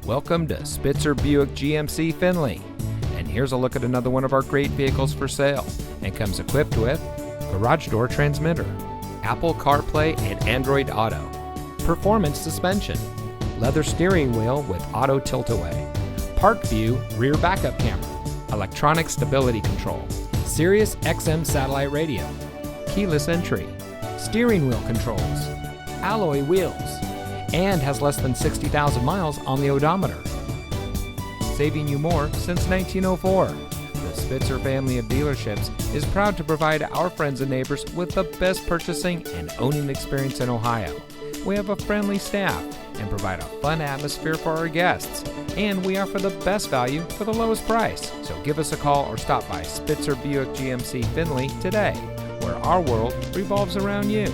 Welcome to Spitzer Buick GMC Findlay. And here's a look at another one of our great vehicles for sale, and comes equipped with garage door transmitter, Apple CarPlay and Android Auto, performance suspension, leather steering wheel with auto tilt-away, park view rear backup camera, electronic stability control, Sirius XM satellite radio, keyless entry, steering wheel controls, alloy wheels, and has less than 60,000 miles on the odometer. Saving you more since 1904. The Spitzer family of dealerships is proud to provide our friends and neighbors with the best purchasing and owning experience in Ohio. We have a friendly staff and provide a fun atmosphere for our guests, and we offer the best value for the lowest price. So give us a call or stop by Spitzer Buick GMC Findlay today, where our world revolves around you.